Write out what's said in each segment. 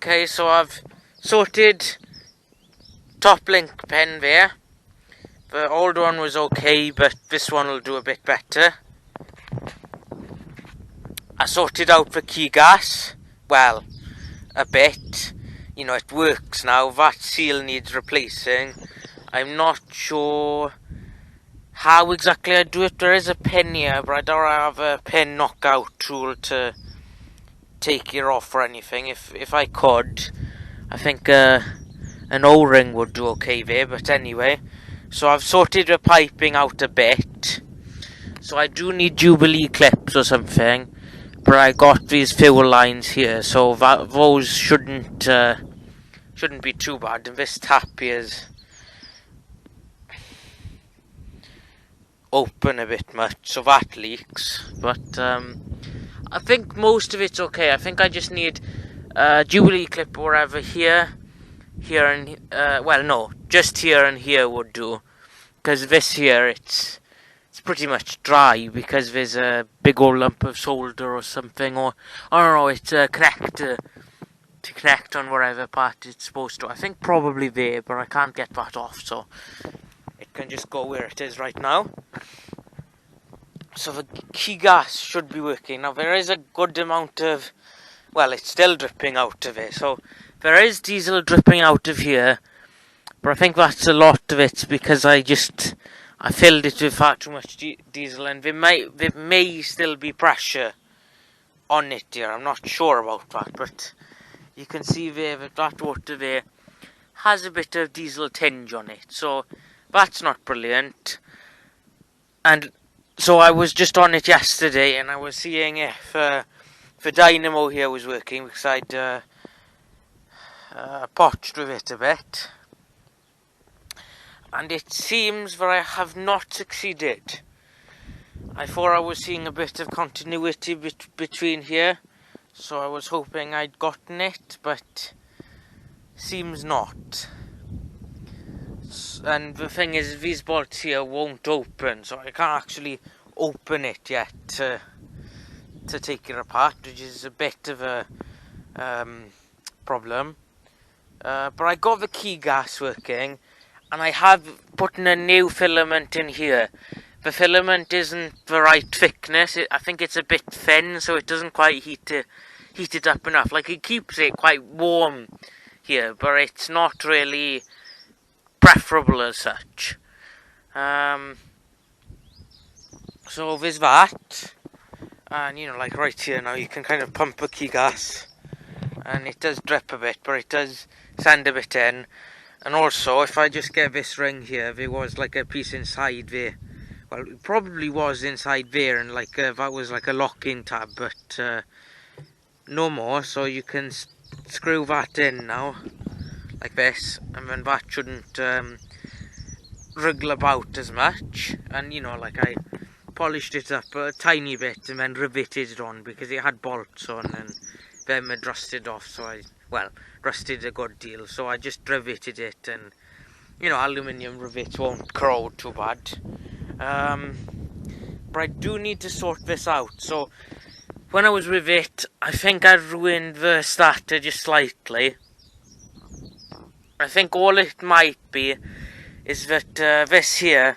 Okay, so I've sorted top link pen there. The old one was okay, but this one will do a bit better. I sorted out the key gas, well, a bit. You know, it works now. That seal needs replacing. I'm not sure how exactly I do it. There is a pen here, but I don't have a pen knockout tool to take it off or anything. If I could, I think an O-ring would do okay there, but anyway. So I've sorted the piping out a bit. So I do need Jubilee clips or something, but I got these fuel lines here, so those shouldn't be too bad. And this tap here is open a bit much, so that leaks. But I think most of it's okay. I think I just need Jubilee clip wherever here, and well, no, just here and here would do, because this here it's pretty much dry because there's a big old lump of solder or something, or I don't know. It's a connector to connect on wherever part it's supposed to. I think probably there, but I can't get that off, so it can just go where it is right now. So the key gas should be working. Now there is a good amount of, well, it's still dripping out of it, so there is diesel dripping out of here, but I think that's a lot of it because I filled it with far too much diesel, and there may still be pressure on it here. I'm not sure about that, but you can see there that water there has a bit of diesel tinge on it, so that's not brilliant. And so I was just on it yesterday, and I was seeing if the dynamo here was working, because I'd potched with it a bit, and it seems that I have not succeeded. I thought I was seeing a bit of continuity between here, so I was hoping I'd gotten it, but seems not. And the thing is, these bolts here won't open, so I can't actually open it yet to take it apart, which is a bit of a problem. But I got the key gas working, and I have put in a new filament in here. The filament isn't the right thickness. I think it's a bit thin, so it doesn't quite heat it up enough. Like, it keeps it quite warm here, but it's not really preferable as such. So there's that, and you know, like right here now, you can kind of pump a key gas, and it does drip a bit, but it does sand a bit in. And also, if I just get this ring here, there was like a piece inside there. Well, it probably was inside there, and like that was like a lock-in tab, but no more. So you can screw that in now, like this, and then that shouldn't wriggle about as much. And you know, like I polished it up a tiny bit and then riveted it on because it had bolts on, and then it rusted off. So rusted a good deal. So I just riveted it, and you know, aluminium rivets won't corrode too bad. But I do need to sort this out. So when I was with it, I think I ruined the starter just slightly. I think all it might be is that this here,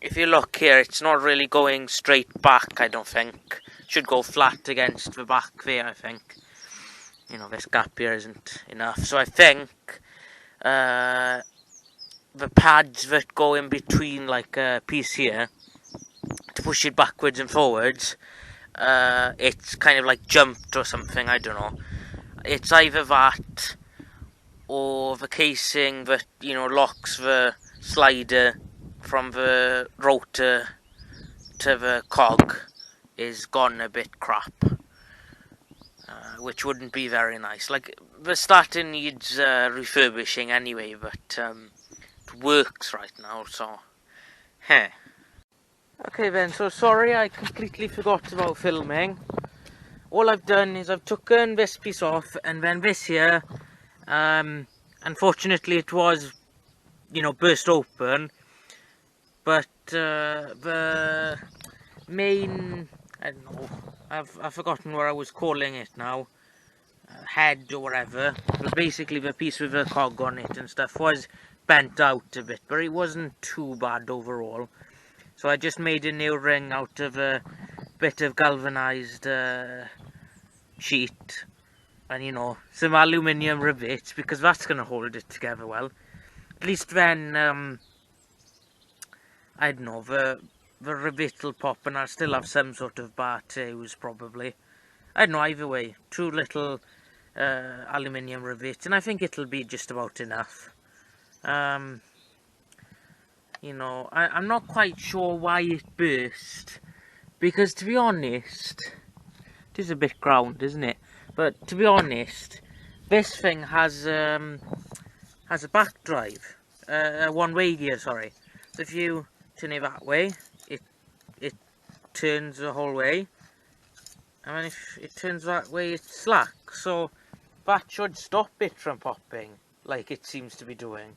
if you look here, it's not really going straight back, I don't think. It should go flat against the back there, I think. You know, this gap here isn't enough. So I think the pads that go in between, like a piece here, to push it backwards and forwards, it's kind of like jumped or something, I don't know. It's either that or the casing that, you know, locks the slider from the rotor to the cog is gone a bit crap, which wouldn't be very nice. Like, the starter needs refurbishing anyway, but it works right now, so Okay then, so sorry I completely forgot about filming. All I've done is I've taken this piece off, and then this here, unfortunately it was, you know, burst open, but the main, I don't know, I've forgotten what I was calling it now, head or whatever, but basically the piece with the cog on it and stuff was bent out a bit, but it wasn't too bad overall. So I just made a new ring out of a bit of galvanized sheet and, you know, some aluminium rivets, because that's going to hold it together well. At least then, I don't know, the rivet will pop and I'll still have some sort of bar to use probably. I don't know, either way, 2 little aluminium rivets, and I think it'll be just about enough. You know, I'm not quite sure why it burst, because to be honest, it is a bit ground, isn't it? But to be honest, this thing has a back drive, one-way gear, sorry. So if you turn it that way, it turns the whole way, and then if it turns that way, it's slack. So that should stop it from popping, like it seems to be doing.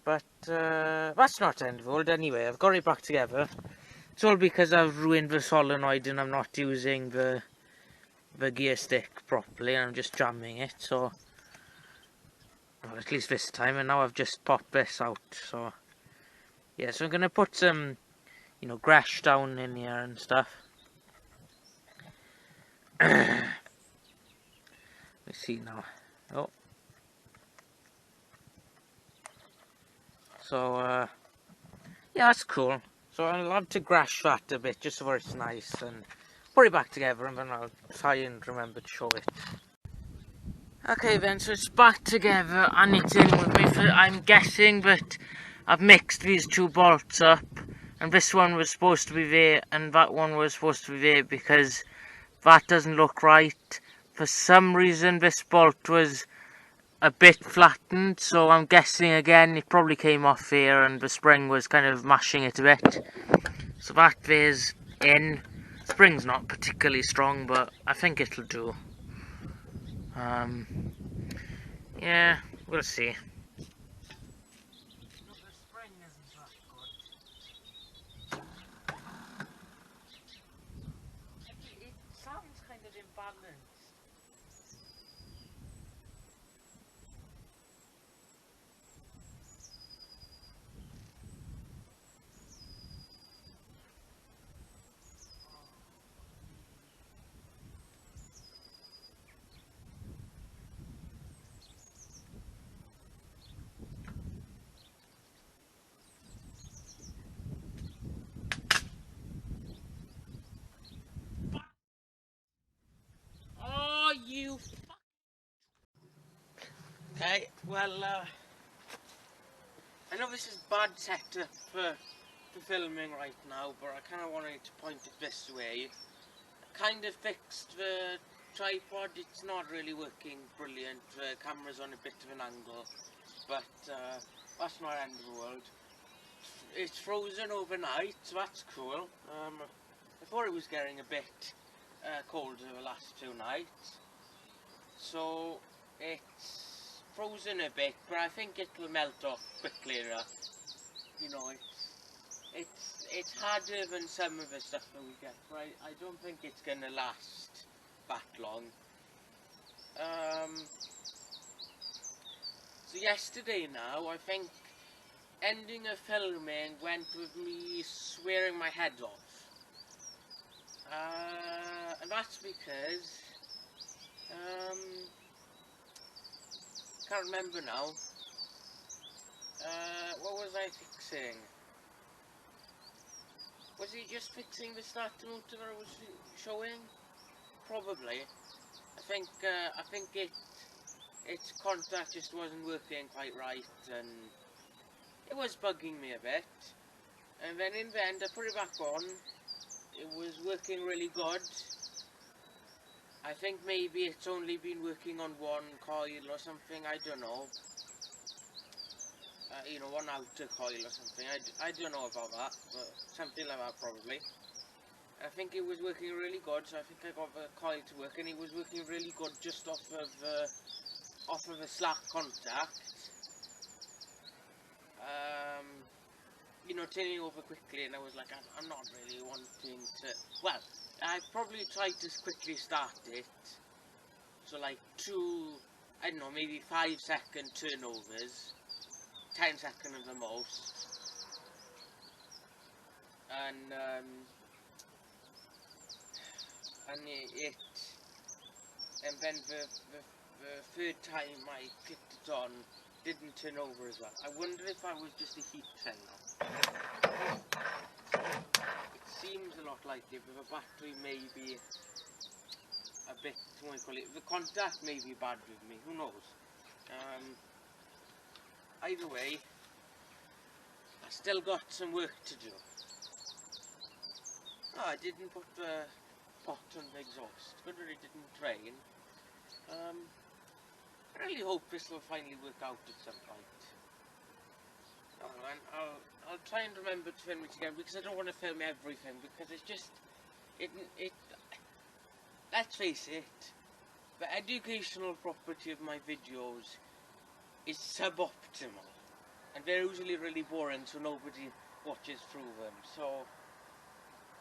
But that's not the end of the world anyway. I've got it back together. It's all because I've ruined the solenoid and I'm not using the gear stick properly, and I'm just jamming it. So, well, at least this time. And now I've just popped this out. So, yeah. So I'm gonna put some, you know, grash down in here and stuff. Let's see now. Oh. So, yeah, that's cool. So I'll have to grash that a bit just so it's nice and put it back together, and then I'll try and remember to show it. Okay then, so it's back together and it's in with me. I'm guessing that I've mixed these 2 bolts up, and this one was supposed to be there and that one was supposed to be there, because that doesn't look right. For some reason this bolt was a bit flattened, so I'm guessing again it probably came off here and the spring was kind of mashing it a bit. So that there's in. Spring's not particularly strong, but I think it'll do. Yeah, we'll see. It sounds kind of imbalanced. Oh, you. Okay, well, I know this is bad setup for filming right now, but I kind of wanted to point it this way. I kind of fixed the tripod. It's not really working brilliant. The camera's on a bit of an angle, but that's not the end of the world. It's frozen overnight, so that's cool. I thought it was getting a bit colder the last 2 nights, so it's frozen a bit, but I think it'll melt off quickly enough. You know, it's harder than some of the stuff that we get, but I don't think it's gonna last that long. So yesterday now, I think ending of filming went with me swearing my head off. And that's because can't remember now. What was I fixing? Was he just fixing the starter motor that I was showing? Probably. I think its contact just wasn't working quite right, and it was bugging me a bit. And then in the end, I put it back on. It was working really good. I think maybe it's only been working on 1 coil or something, I don't know. You know, 1 outer coil or something, I don't know about that, but something like that probably. I think it was working really good, so I think I got the coil to work, and it was working really good just off of the slack contact. You know, turning over quickly, and I was like, I'm not really wanting to. Well, I probably tried to quickly start it, So like 2, I don't know, maybe 5-second turnovers, 10-second at the most, and then the third time I clicked it on, didn't turn over as well. I wonder if that was just a heat thing now. It seems a lot like it, but the battery may be a bit, what do you call it, the contact may be bad with me, who knows. Either way, I still got some work to do. Oh, I didn't put the pot on the exhaust. Good that it didn't rain. I really hope this will finally work out at some point. Oh, and I'll try and remember to film it again, because I don't want to film everything, because it's just let's face it, the educational property of my videos is suboptimal, and they're usually really boring, so nobody watches through them. So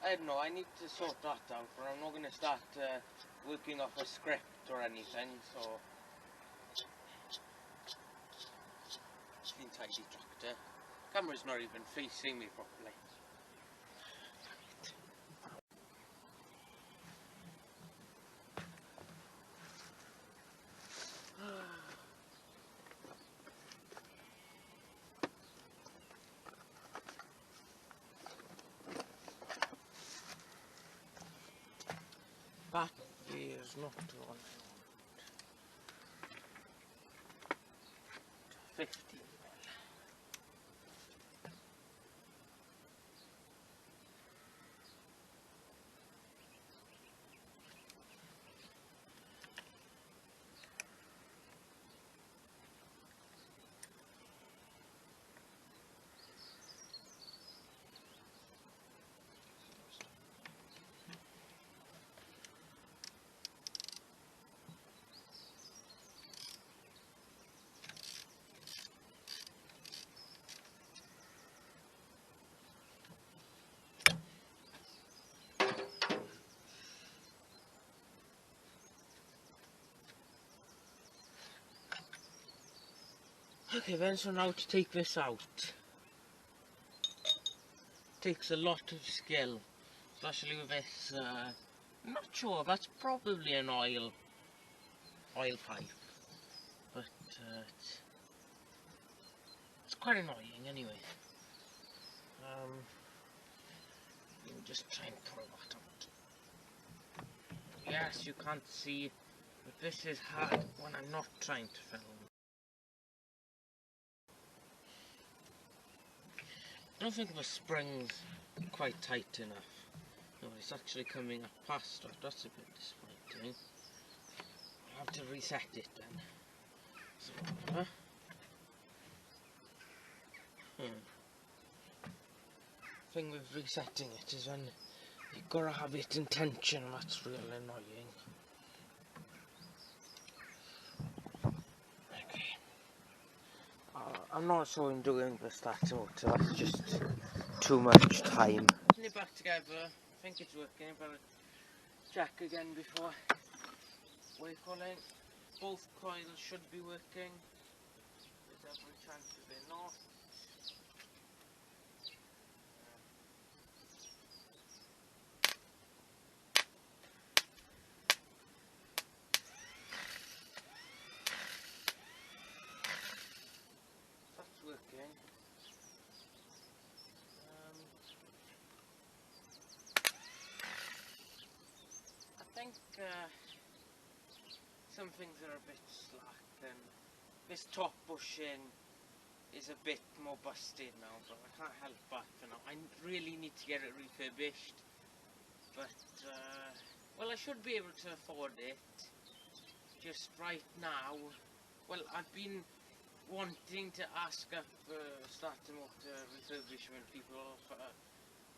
I don't know, I need to sort that out, or I'm not going to start working off a script or anything. So clean, tidy tractor. Camera's not even facing me properly. That is not the one I want. 50. Okay then, so now to take this out. Takes a lot of skill, especially with this, I'm not sure, that's probably an oil pipe, but it's quite annoying anyway. You can just try and pull that out. Yes, you can't see, but this is hard when I'm not trying to film. I don't think the spring's quite tight enough. No, it's actually coming up past that. That's a bit disappointing. I'll have to reset it then. So, thing with resetting it is when you've got to have it in tension. That's real annoying. Okay. I'm not sure in doing the starter motor. That's just too much time. Putting it back together. I think it's working, but check again before we're calling. Both coils should be working. There's every chance that they're not. That's working. I think some things are a bit slack, and this top bushing is a bit more busted now, but I can't help that for now. I really need to get it refurbished, but well, I should be able to afford it. Just right now, well, I've been wanting to ask up starter motor refurbishment people for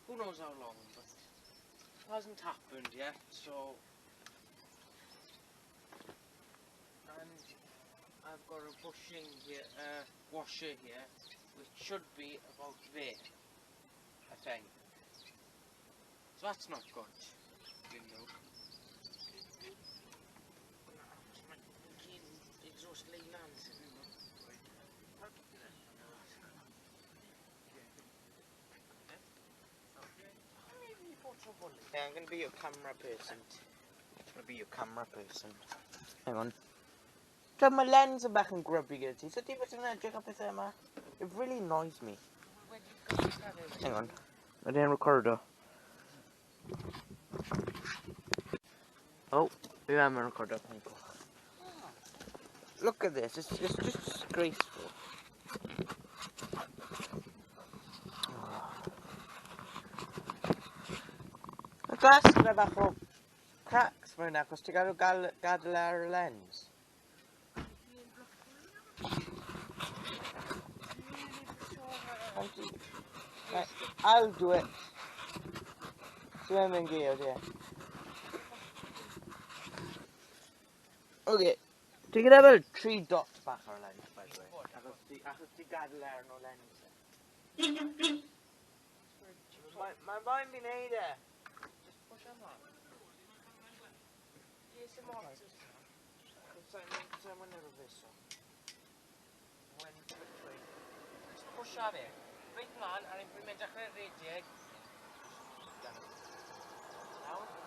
who knows how long, but it hasn't happened yet. So, and I've got a bushing here, washer here, which should be about there, I think. So that's not good, you know. Yeah, I'm going to be your camera person. Hang on. So my lens are back in grubby guilty. So do you want to check up with Emma? It really annoys me. Hang on. I didn't record though. Oh, yeah, I'm recording. Look at this. It's just disgraceful. Y glas yna bach o cracks mewn achos ti'n gadael ar y lens. Right, I'll do it. Dwi'n mynd geod, yeah. Okay. Ti'n gyda fel 3 dots bach ar y lens, by the way. Achos ti gadael ar no lens. Mae'n boi'n fi'n neud e. Just push am on. Yes, I'm on. Someone never this one. Just push ar e. Reit mlaen, a'r un dwi'n mynd dechrau redig. Nawr.